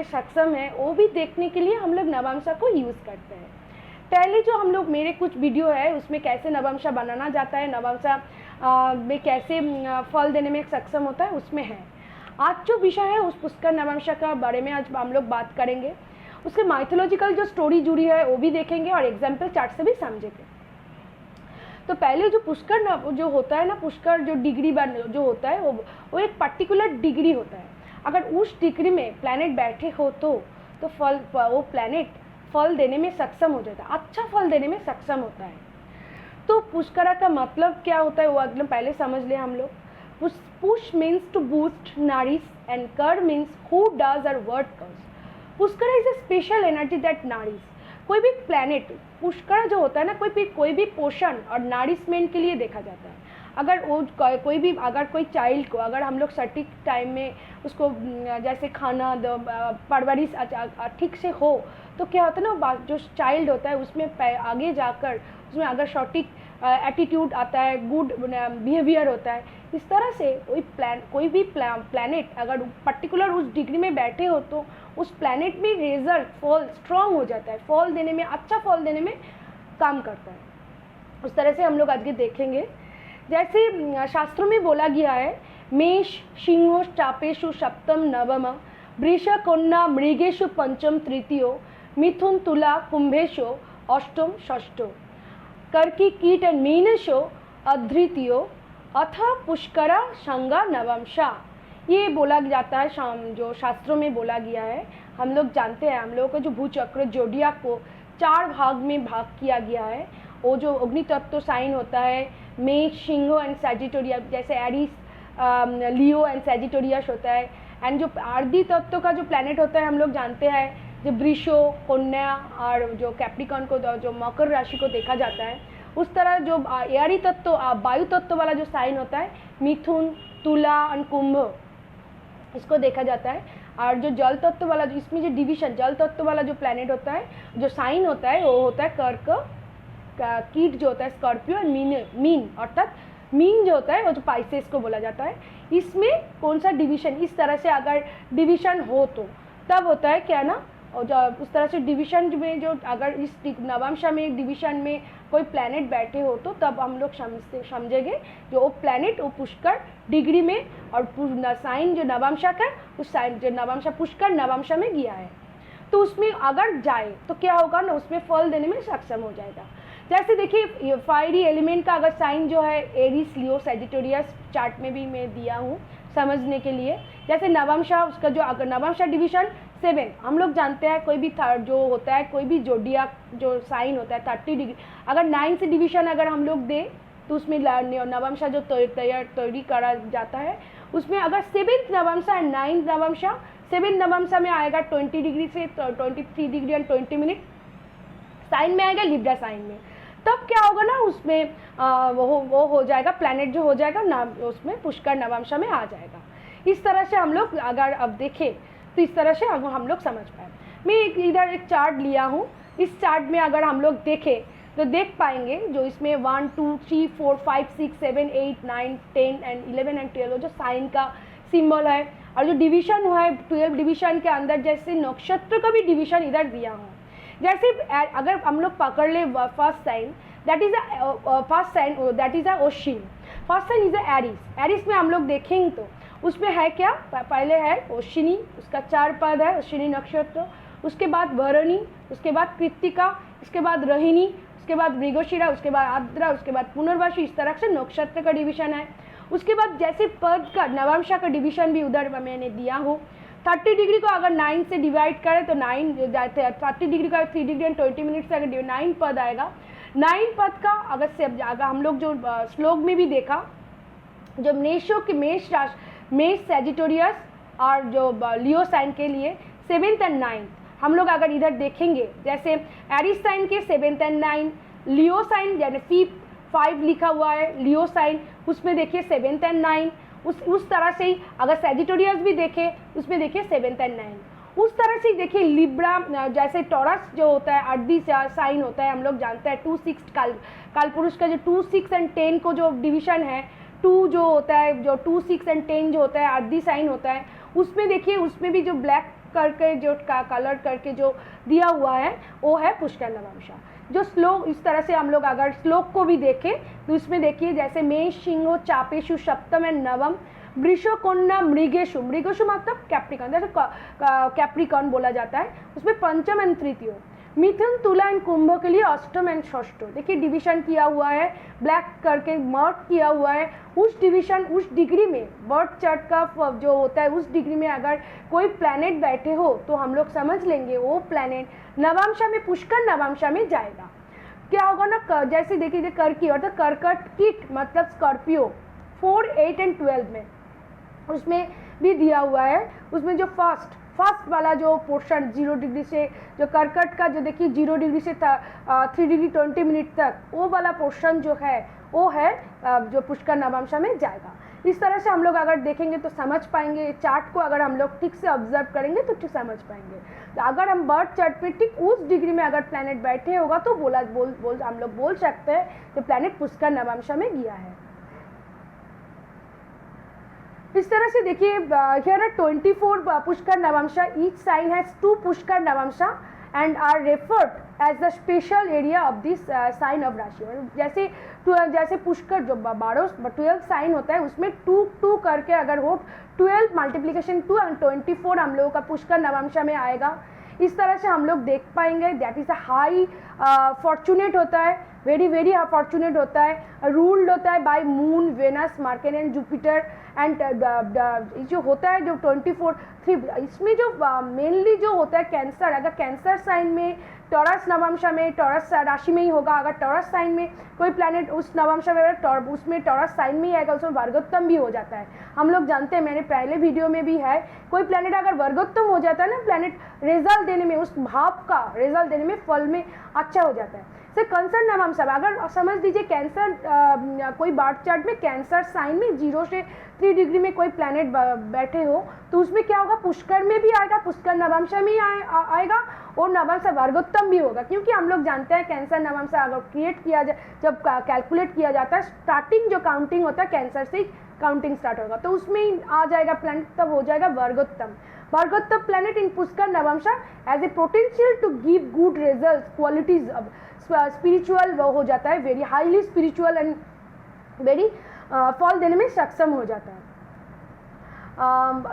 सक्षम है वो भी देखने के लिए हम लोग नवांशा को यूज़ करते हैं। पहले जो हम लोग मेरे कुछ वीडियो है उसमें कैसे नवांशा बनाना जाता है, नवांशा में कैसे फल देने में सक्षम होता है उसमें है। आज जो विषय है उस पुष्कर नवांशा का बारे में आज हम लोग बात करेंगे। उसके माइथोलॉजिकल जो स्टोरी जुड़ी है वो भी देखेंगे और एग्जाम्पल चार्ट से भी समझेंगे। तो पहले जो पुष्कर जो होता है ना, पुष्कर जो डिग्री जो होता है वो एक पर्टिकुलर डिग्री होता है। अगर उस डिग्री में प्लैनेट बैठे हो तो वो प्लैनेट फल देने में सक्षम हो जाता है, अच्छा फल देने में सक्षम होता है। तो पुष्करा का मतलब क्या होता है वो एकदम पहले समझ ले हम लोग। Push means to boost, nourish and कर मीन्स हु डज और what does. Pushkara is a special energy that nourish. कोई भी प्लैनेट, पुष्करा जो होता है ना, कोई भी पोषण और नरिशमेंट के लिए देखा जाता है। अगर वो कोई चाइल्ड को अगर हम लोग सटीक टाइम में उसको जैसे खाना परवरिश ठीक से हो तो क्या होता है ना, जो चाइल्ड होता है उसमें आगे जाकर उसमें अगर सटीक एटीट्यूड आता है, गुड बिहेवियर होता है। इस तरह से कोई भी प्लैनेट अगर पर्टिकुलर उस डिग्री में बैठे हो तो उस प्लैनेट में रिजल्ट फल स्ट्रांग हो जाता है, फल देने में, अच्छा फल देने में काम करता है। उस तरह से हम लोग आगे देखेंगे। जैसे शास्त्रों में बोला गया है, मेष सिंह चापेशु सप्तम नवम, वृष कन्या मृगेशु पंचम तृतीयो, मिथुन तुला कुंभेशो अष्टम षष्ठो, कर्की कीट एंड मीनेशो अद्वितीयो, अथ पुष्करा संगा नवमशा। ये बोला जाता है, जो शास्त्रों में बोला गया है। हम लोग जानते हैं, हम लोगों का जो भूचक्र जोडियाक को 4 भाग में भाग किया गया है। वो जो अग्नि तत्व साइन होता है, मेष सिंह एंड सैजिटेरियस, जैसे एरिस लियो एंड सैजिटेरियस होता है। एंड जो आर्दी तत्व का जो प्लैनेट होता है हम लोग जानते हैं, जो वृषो, कन्या और जो कैप्रिकॉन को, जो मकर राशि को देखा जाता है। उस तरह जो एयरी तत्व, वायु तत्व वाला जो साइन होता है, मिथुन, तुला एंड कुंभ, इसको देखा जाता है। और जो जल तत्व वाला, जो इसमें जो डिवीजन जल तत्व वाला जो प्लैनेट होता है, जो साइन होता है वो होता है कर्क, कीट जो होता है स्कॉर्पियो, एंड मीन अर्थात मीन जो होता है वो जो पाइसेस को बोला जाता है। इसमें कौन सा डिवीजन, इस तरह से अगर डिवीजन हो तो तब होता है क्या ना, और जो उस तरह से डिवीजन में जो अगर इस नवांशा में डिवीजन में कोई प्लैनेट बैठे हो तो तब हम लोग समझेंगे जो वो प्लैनेट वो पुष्कर डिग्री में और साइन जो नवांशा का, उस साइन जो नवांशा पुष्कर नवांशा में गया है तो उसमें अगर जाए तो क्या होगा ना, उसमें फल देने में सक्षम हो जाएगा। जैसे देखिए फायरी एलिमेंट का अगर साइन जो है एरिस लियो सैजिटेरियस, चार्ट में भी मैं दिया हूँ समझने के लिए। जैसे नवांशा, उसका जो अगर नवांशा डिवीजन 7, हम लोग जानते हैं कोई भी जो होता है, कोई भी जोडियाक जो साइन होता है 30 डिग्री, अगर 9 से डिवीजन अगर हम लोग दें तो उसमें नवांशा जो तैयारी करा जाता है, उसमें अगर 7th नवांशा एंड 9th नवांशा, 7th नवांशा में आएगा 20 डिग्री से 23 डिग्री एंड 20 मिनट साइन में आएगा, लिब्रा साइन में। तब क्या होगा ना, उसमें वो हो जाएगा, प्लैनेट जो हो जाएगा ना, उसमें पुष्कर नवांशा में आ जाएगा। इस तरह से हम लोग अगर अब देखें तो इस तरह से हम लोग समझ पाए। मैं इधर एक चार्ट लिया हूँ। इस चार्ट में अगर हम लोग देखें तो देख पाएंगे जो इसमें 1 2 3 4 5 6 7 8 9 10 एंड 11 एंड 12 जो साइन का सिंबल है, और जो डिवीजन हुआ है 12 डिवीजन के अंदर जैसे नक्षत्र का भी डिवीजन इधर दिया हूँ। जैसे अगर हम लोग पकड़ ले first sign, that is first sign that is Ashwini, first sign is Aries. Aries में हम लोग देखेंगे तो उसमें है क्या, पहले है अश्विनी, उसका 4 पद है अश्विनी नक्षत्र, उसके बाद भरणी, उसके बाद कृत्तिका, उसके बाद रोहिणी, उसके बाद मृगशिरा, उसके बाद आर्द्रा, उसके बाद पुनर्वसु। इस तरह से नक्षत्र का डिवीजन है। उसके बाद जैसे पद का नवांशा का डिवीजन भी उधर मैंने दिया हूँ। 30 डिग्री को अगर 9 से डिवाइड करें तो 9 जाते हैं, 30 डिग्री का 3 डिग्री एंड 20 मिनट से अगर 9 पद आएगा। 9 पद का अगर हम लोग जो श्लोक में भी देखा, जो मेषों के मेष सैजिटेरियस और जो लियो साइन के लिए 7th एंड 9th हम लोग अगर इधर देखेंगे, जैसे एरिस साइन के 7th एंड 9, लियो साइन यानी 5 लिखा हुआ है लियो साइन, उसमें देखिए 7th एंड 9। उस तरह से ही अगर सैजिटेरियस भी देखें उसमें देखिए 7th एंड 9। उस तरह से देखिए लिब्रा, जैसे टॉरस जो होता है अर्धी साइन होता है, हम लोग जानते हैं 2 6 कालपुरुष का जो 2 6 एंड 10 को जो डिवीजन है, 2 जो होता है, जो 2 6 एंड 10 जो होता है अर्धी साइन होता है, उसमें देखिए उसमें भी जो ब्लैक करके जो कलर करके जो दिया हुआ है वो है पुष्कर नवांशा। जो श्लोक इस तरह से हम लोग अगर श्लोक को भी देखें तो इसमें देखिए जैसे मेष सिंहो चापेशु सप्तम एंड नवम वृषो कन्या मृगेशु, मृगेशु मतलब कैप्रिकॉन, जैसे कैप्रिकॉन बोला जाता है, उसमें पंचम एंड तृतीय, मिथुन तुला एंड कुंभ के लिए अष्टम एंड षष्ठ। देखिए डिवीजन किया हुआ है, ब्लैक करके मार्क किया हुआ है। उस डिवीजन उस डिग्री में बर्थ चार्ट का जो होता है उस डिग्री में अगर कोई प्लैनेट बैठे हो तो हम लोग समझ लेंगे वो प्लैनेट नवांशा में, पुष्कर नवांशा में जाएगा। क्या होगा ना, जैसे देखिए कर्की अर्थात कर्कट कीट मतलब स्कॉर्पियो 4, 8 एंड 12 में उसमें भी दिया हुआ है। उसमें जो फर्स्ट वाला जो पोर्शन 0 डिग्री से जो कर्कट का जो देखिए 0 डिग्री से 3 डिग्री 20 मिनट तक वो वाला पोर्शन जो है वो है जो पुष्कर नवांशा में जाएगा। इस तरह से हम लोग अगर देखेंगे तो समझ पाएंगे, चार्ट को अगर हम लोग ठीक से ऑब्जर्व करेंगे तो ठीक समझ पाएंगे। तो अगर हम बर्थ चार्ट में ठीक उस डिग्री में अगर प्लैनेट बैठे होगा तो हम लोग बोल सकते हैं कि प्लैनेट पुष्कर नवांशा में गया है। इस तरह से देखिए here are 24 Pushkar नवांशा, each sign has 2 Pushkar नवांशा and are referred as the special area of this sign of राशि। जैसे पुष्कर जो 12 साइन होता है उसमें 2 करके अगर हो 12 मल्टीप्लिकेशन 2 एंड 24 हम लोगों का पुष्कर नवांशा में आएगा। इस तरह से हम लोग देख पाएंगे that is a high fortunate होता है, वेरी फॉर्चुनेट होता है, रूल्ड होता है by Moon, Venus, Mercury and Jupiter and जो होता है जो 24 इसमें जो मेनली जो होता है कैंसर, अगर कैंसर साइन में टॉरस नवांशा में, टॉरस राशि में ही होगा। अगर टॉरस साइन में कोई प्लैनेट उस नवांशा में उसमें टॉरस साइन में ही आएगा, उसमें वर्गोत्तम भी हो जाता है। हम लोग जानते हैं, मैंने पहले वीडियो में भी है, कोई प्लैनेट अगर वर्गोत्तम हो जाता है ना, प्लैनेट रिजल्ट देने में, उस भाव का रिजल्ट देने में, फल में अच्छा हो जाता है। से कंसर नवांशा अगर समझ लीजिए कैंसर कोई बर्थ चार्ट में कैंसर साइन में 0 से 3 डिग्री में कोई प्लैनेट बैठे हो तो उसमें क्या होगा, पुष्कर में भी आएगा, पुष्कर नवांशा में ही आएगा और नवांशा वर्गोत्तम भी होगा। क्योंकि हम लोग जानते हैं कैंसर नवांशा अगर क्रिएट किया जाए, जब कैलकुलेट किया जाता है, स्टार्टिंग जो काउंटिंग होता है कैंसर से ही काउंटिंग स्टार्ट होगा, तो उसमें ही आ जाएगा प्लैनेट, तब हो जाएगा वर्गोत्तम। वर्गोत्तम planet in Pushkar Navamsha as a potential to give good result, qualities अब स्पिरिचुअल वो हो जाता है, very highly spiritual and very फल देने में सक्षम हो जाता है।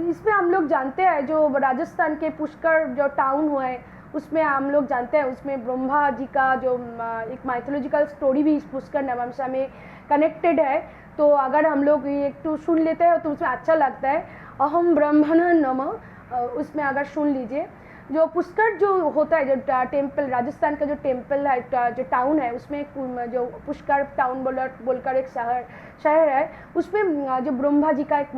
इसमें हम लोग जानते हैं जो राजस्थान के पुष्कर जो टाउन हुआ है उसमें हम लोग जानते हैं उसमें ब्रह्मा जी का जो एक माइथोलॉजिकल स्टोरी भी इस पुष्कर नवांशा में कनेक्टेड है। तो अगर हम लोग एक तो सुन लेते हैं तो उसमें अच्छा लगता है, अहम ब्रह्मण नमः, उसमें अगर सुन लीजिए। जो पुष्कर जो होता है, जो टेम्पल, राजस्थान का जो टेम्पल है, जो टाउन है, उसमें जो पुष्कर टाउन बोलकर एक शहर है, उसमें जो ब्रह्मा जी का एक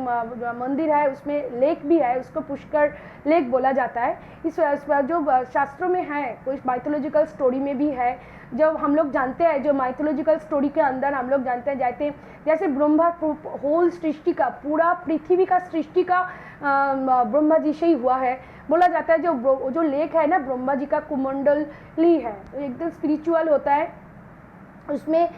मंदिर है, उसमें लेक भी है, उसको पुष्कर लेक बोला जाता है। इस जो शास्त्रों में है, कोई माइथोलॉजिकल स्टोरी में भी है, जब हम लोग जानते हैं जो माइथोलॉजिकल स्टोरी के अंदर हम लोग जानते हैं जैसे ब्रह्मा होल सृष्टि का, पूरा पृथ्वी का सृष्टि का ब्रह्मा जी से ही हुआ है। बोला जाता है जो लेक है ना ब्रह्मा जी का कुमंडली है, एकदम स्पिरिचुअल होता है, उसमें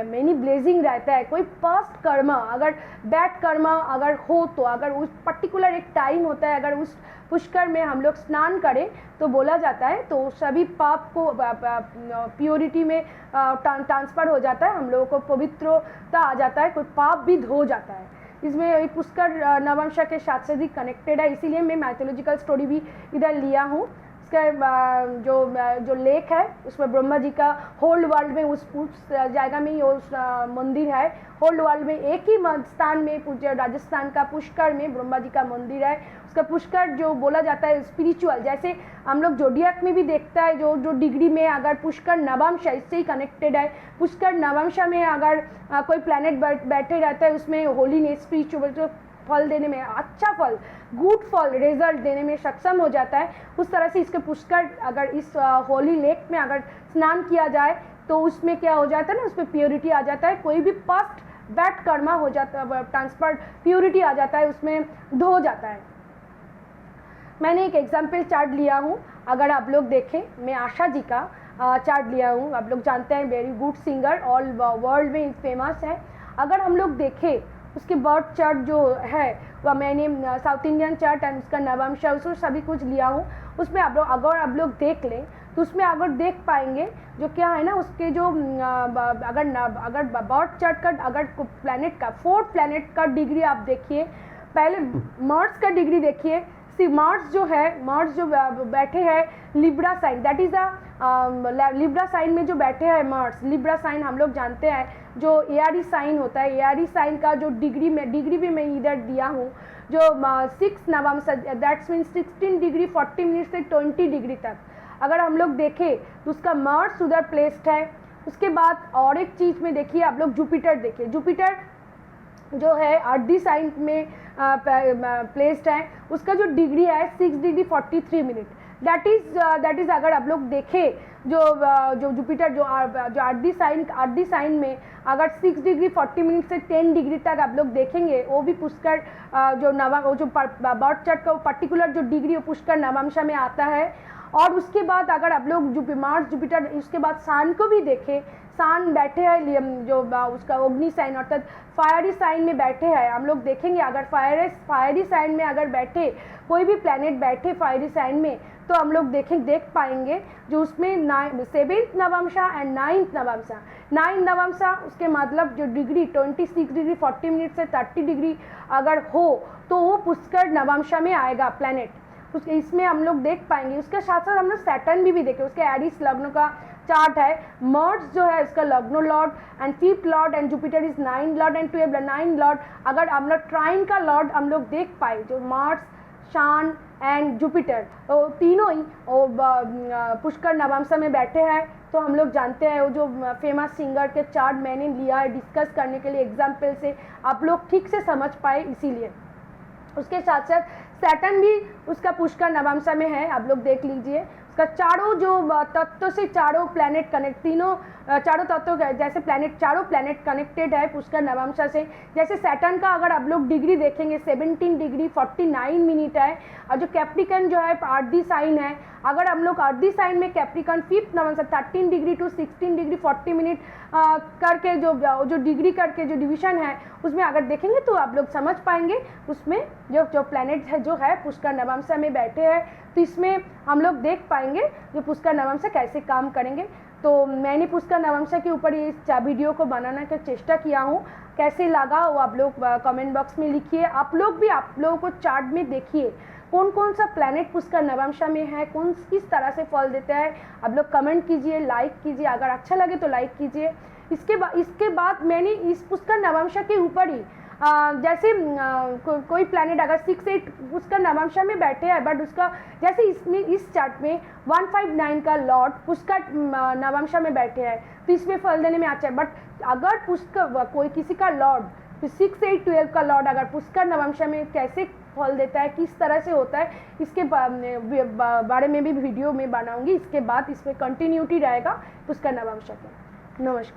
मेनी ब्लेजिंग रहता है। कोई पास्ट कर्मा अगर बैड कर्मा अगर हो तो अगर उस पर्टिकुलर एक टाइम होता है, अगर उस पुष्कर में हम लोग स्नान करें तो बोला जाता है तो सभी पाप को प्योरिटी में ट्रांसफर हो जाता है, हम लोगों को पवित्रता आ जाता है, कोई पाप भी धो जाता है। इसमें पुष्कर नवांशा के साथ से भी कनेक्टेड है, इसीलिए मैं माइथोलॉजिकल स्टोरी भी इधर लिया हूँ। इसका जो लेक है उसमें ब्रह्मा जी का होल वर्ल्ड में उस जगह में ही उस मंदिर है। होल वर्ल्ड में एक ही स्थान में राजस्थान का पुष्कर में ब्रह्मा जी का मंदिर है। उसका पुष्कर जो बोला जाता है स्पिरिचुअल, जैसे हम लोग जोडियाक में भी देखता है जो डिग्री में अगर पुष्कर नवांशा इससे ही कनेक्टेड है। पुष्कर नवांशा में अगर कोई प्लैनेट बैठे रहता है उसमें होलीनेस स्पिरिचुअल फल देने में, अच्छा फल, गुड फल रिजल्ट देने में सक्षम हो जाता है। उस तरह से इसके पुष्कर अगर इस होली लेक में अगर स्नान किया जाए तो उसमें क्या हो जाता है ना, उसमें प्योरिटी आ जाता है, कोई भी पास्ट बैड कर्मा हो जाता है, ट्रांसफर प्योरिटी आ जाता है, उसमें धो जाता है। मैंने एक एग्जाम्पल चार्ट लिया हूँ, अगर आप लोग देखें, मैं आशा जी का चार्ट लिया हूँ। आप लोग जानते हैं very good singer, all world में फेमस है। अगर हम लोग देखें उसके बर्थ चार्ट जो है वह मैंने साउथ इंडियन चार्ट एंड उसका नवंश उसको सभी कुछ लिया हूँ। उसमें अगर आप लोग देख लें तो उसमें अगर देख पाएंगे जो क्या है ना, उसके जो अगर बर्थ चार्ट का अगर प्लैनेट का 4th प्लैनेट का डिग्री आप देखिए, पहले मार्स का डिग्री देखिए। सी मार्स जो बैठे हैं Libra sign, that is Libra sign में जो बैठे हैं मार्स, लिब्रा साइन हम लोग जानते हैं जो एआरी साइन होता है। एआरी साइन का जो डिग्री भी मैं इधर दिया हूँ, जो 6 नवंबर दैट्स मीन 16 डिग्री 40 मिनट से 20 डिग्री तक अगर हम लोग देखें तो उसका मार्स उधर प्लेस्ड है। उसके बाद और एक चीज़ में देखिए आप लोग जुपिटर देखिए, जुपिटर जो है अर्दी साइन में प्लेस्ड है, उसका जो डिग्री है 6 डिग्री 43 मिनट। दैट इज़ अगर आप लोग देखें जो जुपिटर जो अर्दी साइन में अगर 6 डिग्री 40 मिनट से 10 डिग्री तक आप लोग देखेंगे, वो भी पुष्कर जो बर्थ चार्ट का पर्टिकुलर जो डिग्री वो पुष्कर नवंशा में आता है। और उसके बाद अगर आप लोग मार्स जुपिटर उसके बाद सान को भी देखें, सान बैठे हैं जो उसका अग्नि साइन अर्थात फायरी साइन में बैठे हैं। हम लोग देखेंगे अगर फायरी साइन में अगर बैठे कोई भी प्लैनेट बैठे फायरी साइन में तो हम लोग देख पाएंगे जो उसमें 7th नवंशा एंड 9th नवंशा। 9th नवंशा उसके मतलब जो डिग्री 26 डिग्री 40 मिनट से 30 डिग्री अगर हो तो वो पुष्कर नवंशा में आएगा प्लैनेट, इसमें हम लोग देख पाएंगे। उसके साथ साथ हम लोग सैटर्न भी देखें, उसके एरिस लग्न का चार्ट है। मार्स जो है इसका लग्नो lord and 5th lord and Jupiter is 9th lord and 9th lord. अगर हम लोग ट्राइन का लॉर्ड हम लोग देख पाए जो मार्स, सान एंड जुपिटर तो तीनों ही पुष्कर नवंशा में बैठे हैं, तो हम लोग जानते हैं वो जो फेमस सिंगर के चार्ट मैंने लिया है डिस्कस करने के लिए एग्जाम्पल से आप लोग ठीक से समझ पाए इसीलिए। उसके साथ साथ सैटर्न भी उसका पुष्कर नवंशा में है, आप लोग देख लीजिए। उसका चारों जो तत्व से चारों प्लैनेट कनेक्ट, तीनों चारों तत्व जैसे चारों प्लैनेट कनेक्टेड है पुष्कर नवंशा से। जैसे सैटर्न का अगर आप लोग डिग्री देखेंगे 17 डिग्री 49 मिनट है, और जो कैप्रिकन जो है अर्दी साइन है, अगर हम लोग अर्दी साइन में कैप्रिकन 5th नवंशा 13 डिग्री टू 16 डिग्री 40 मिनट करके जो डिग्री करके जो डिवीजन है उसमें अगर देखेंगे तो आप लोग समझ पाएंगे उसमें जो प्लैनेट है जो है पुष्कर नवंशा में बैठे हैं, तो इसमें हम लोग देख पाएंगे जो पुष्कर नवंशा कैसे काम करेंगे। तो मैंने पुष्कर नवंशा के ऊपर ये वीडियो को बनाने का चेष्टा किया हूँ, कैसे लगा वो आप लोग कमेंट बॉक्स में लिखिए। आप लोगों को चार्ट में देखिए कौन कौन सा प्लैनेट पुष्कर नवंशा में है, किस तरह से फल देता है, आप लोग कमेंट कीजिए, लाइक कीजिए, अगर अच्छा लगे तो लाइक कीजिए। इसके बाद मैंने इस पुष्कर नवंशा के ऊपर ही जैसे कोई प्लैनेट अगर 6-8 पुष्कर नवंशा में बैठे हैं, बट उसका जैसे इस चार्ट में 159 का लॉर्ड पुष्कर नवंशा में बैठे हैं तो इसमें फल देने में अच्छा है। बट अगर पुष्कर कोई किसी का लॉर्ड 6, 8, 12 का लॉर्ड अगर पुष्कर नवंशा में कैसे फल देता है, किस तरह से होता है, इसके बारे में भी वीडियो में बनाऊंगी। इसके बाद इसमें कंटिन्यूटी रहेगा पुष्कर नवंशा का। नमस्कार।